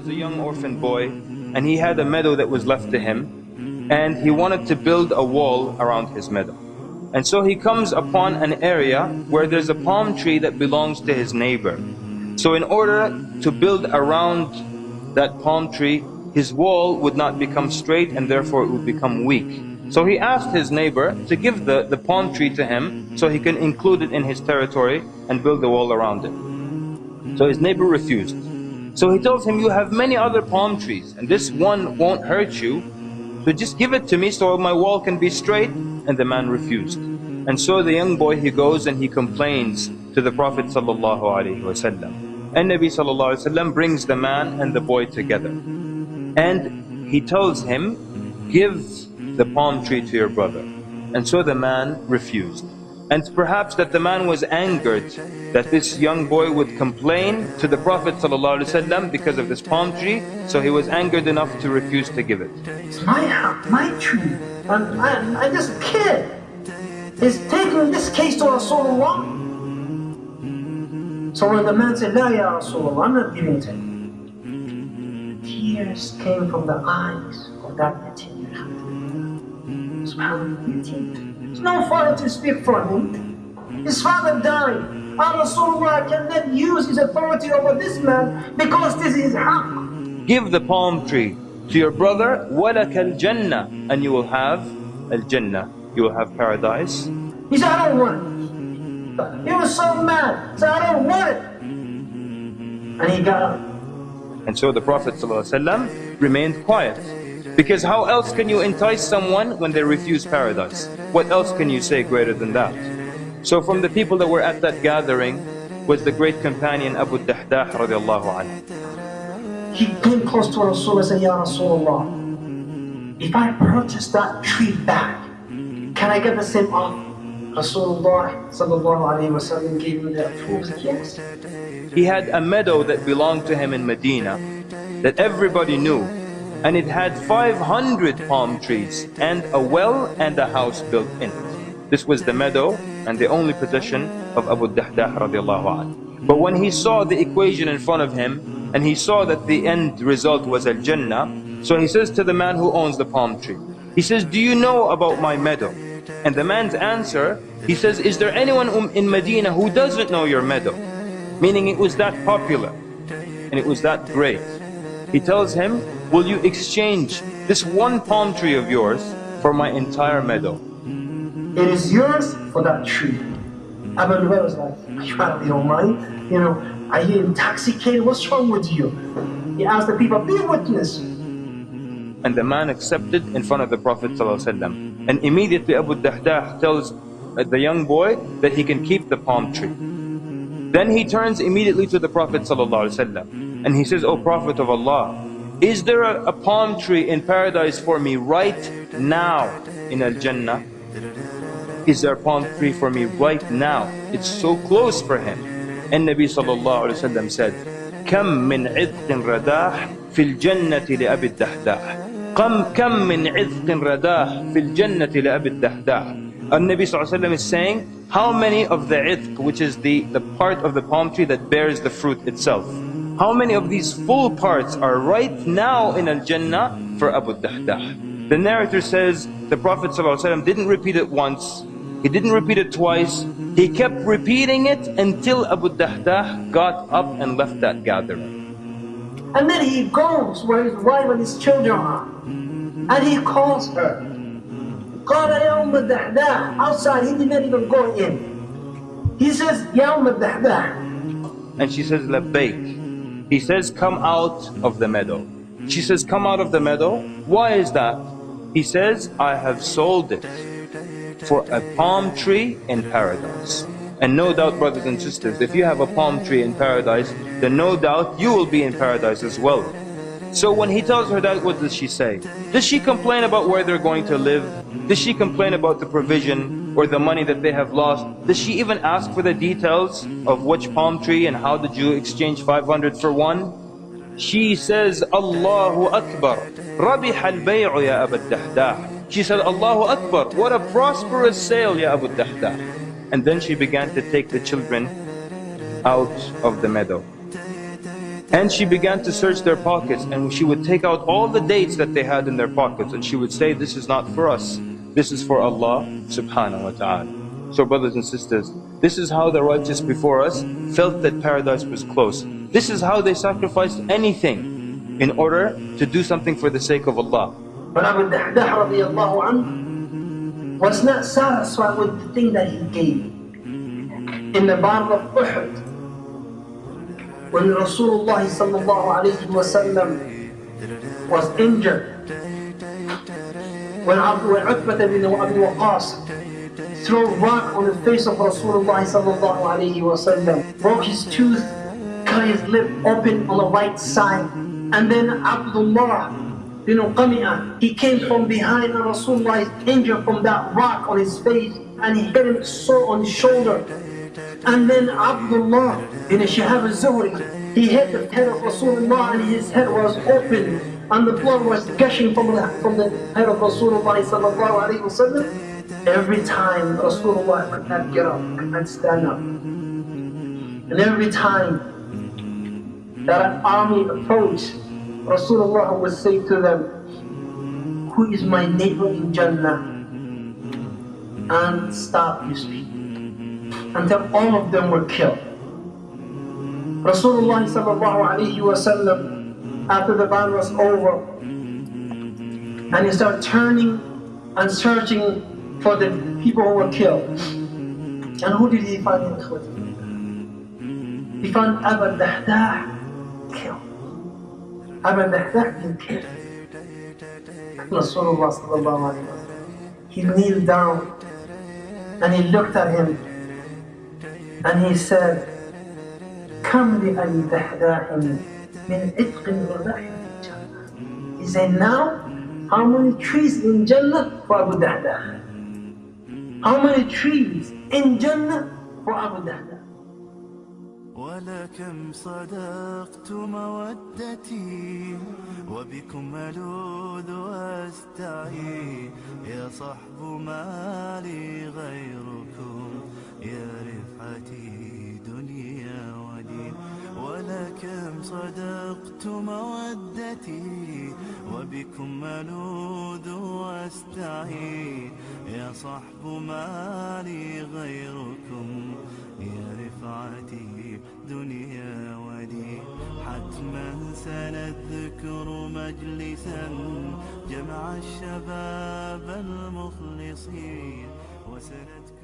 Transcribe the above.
A young orphan boy, and he had a meadow that was left to him, and he wanted to build a wall around his meadow. And so he comes upon an area where there's a palm tree that belongs to his neighbor. So in order to build around that palm tree, his wall would not become straight, and therefore it would become weak. So he asked his neighbor to give the palm tree to him so he can include it in his territory and build the wall around it. So his neighbor refused. So he tells him, you have many other palm trees, and this one won't hurt you, so just give it to me so my wall can be straight. And the man refused. And so the young boy, he goes and he complains to the Prophet ﷺ. And Nabi ﷺ brings the man and the boy together. And he tells him, give the palm tree to your brother. And so the man refused. And perhaps that the man was angered that this young boy would complain to the Prophet ﷺ because of this palm tree, so he was angered enough to refuse to give it. It's my house, my tree, and I'm just a kid. He's taking this case to Rasulullah. So when the man said, La ya Rasulullah, I'm not giving it to him, tears came from the eyes of that 18-year-old. SubhanAllah, there's no father to speak for him. His father died. Rasulullah cannot use his authority over this man because this is haqq. Give the palm tree to your brother, وَلَكَ الْجَنَّةِ, and you will have al-Jannah, you will have paradise. He said, I don't want it. He was so mad, he said, I don't want it. And he got up. And so the Prophet ﷺ remained quiet. Because how else can you entice someone when they refuse paradise? What else can you say greater than that? So from the people that were at that gathering was the great companion Abu Dahdah radiallahu anhu. He came close to Rasulullah and said, Ya Rasulullah, if I purchase that tree back, can I get the same offer? Rasulullah sallallahu alayhi wa sallam gave him the approval. Yes. He had a meadow that belonged to him in Medina that everybody knew. And it had 500 palm trees and a well and a house built in it. This was the meadow and the only possession of Abu Dahdah radiallahu anhu. But when he saw the equation in front of him and he saw that the end result was al-Jannah, so he says to the man who owns the palm tree, he says, do you know about my meadow? And the man's answer, he says, is there anyone in Medina who doesn't know your meadow? Meaning it was that popular and it was that great. He tells him, will you exchange this one palm tree of yours for my entire meadow? It is yours for that tree. Abu Lubayl was like, you out of your mind? You know, are you intoxicated? What's wrong with you? He asked the people, be a witness. And the man accepted in front of the Prophet ﷺ. And immediately Abu Dahdah tells the young boy that he can keep the palm tree. Then he turns immediately to the Prophet ﷺ. And he says, O Prophet of Allah, is there a palm tree in paradise for me right now in Al-Jannah? Is there a palm tree for me right now? It's so close for him. And Nabi sallallahu alayhi wa sallam said, كم من عذق رداح في الجنة لأبي الدحداح كم من عذق رداح في الجنة لأبي الدحداح. And Nabi sallallahu alayhi wa sallam is saying, how many of the idq, which is the part of the palm tree that bears the fruit itself, how many of these full parts are right now in Al-Jannah for Abu Dahdah? The narrator says the Prophet ﷺ didn't repeat it once, he didn't repeat it twice, he kept repeating it until Abu Dahdah got up and left that gathering. And then he goes where his wife and his children are, and he calls her. قال يا أم الدحداح. Outside, he didn't even go in. He says, يا أم الدحداح. And she says, لبيك. He says, come out of the meadow. She says, come out of the meadow. Why is that? He says, I have sold it for a palm tree in paradise. And no doubt, brothers and sisters, if you have a palm tree in paradise, then no doubt you will be in paradise as well. So when he tells her that, what does she say? Does she complain about where they're going to live? Does she complain about the provision? or the money that they have lost, does she even ask for the details of which palm tree and how did you exchange 500 for one? She says, Allahu Akbar, Rabih al-bay'u ya Abu Dahdah. She said, Allahu Akbar, what a prosperous sale, ya Abu Dahdah. And then she began to take the children out of the meadow. And she began to search their pockets, and she would take out all the dates that they had in their pockets, and she would say, this is not for us, this is for Allah subhanahu wa ta'ala. So brothers and sisters, this is how the righteous before us felt that paradise was close. This is how they sacrificed anything in order to do something for the sake of Allah. But Abu Dahdah radiallahu anhu was not satisfied with the thing that he gave. In the Battle of Uhud, when Rasulullah sallallahu alayhi wa sallam was injured, when Utbah bin Abi Waqqas threw a rock on the face of Rasulullah sallallahu alayhi wa sallam, broke his tooth, cut his lip open on the right side, and then Abdullah bin Qami'ah, he came from behind and Rasulullah is injured from that rock on his face, and he hit him so on his shoulder. And then Abdullah bin Shihab al-Zuhri, he hit the head of Rasulullah and his head was open and the blood was gushing from the head of Rasulullah sallallahu alayhi wa sallam. Every time Rasulullah could not get up, could not stand up. And every time that an army approached, Rasulullah would say to them, who is my neighbor in Jannah? And stop his speech. Until all of them were killed. Rasulullah sallallahu alayhi wa sallam, after the battle was over, and he started turning and searching for the people who were killed. And who did he find in Khawati? He found Abu Dahdah killed. Abu Dahdah been killed. Rasulullah sallallahu alayhi wa sallam, he kneeled down and he looked at him and he said, Kam li Ali Dahdah min itqin wa rahim fi Jannah. He said, now, how many trees in Jannah for Abu Dahdah? How many trees in Jannah for Abu Dahdah? ولكم صدقت مودتي وبكم ألوذ وأستعي يا صحب ما لي غيركم يا رفعتي دنيا ودين ولكم صدقت مودتي وبكم ألوذ وأستعي يا صحب ما لي غيركم يا رفعتي دنيا ودين حتما سنذكر مجلسا جمع الشباب المخلصين وسنذكر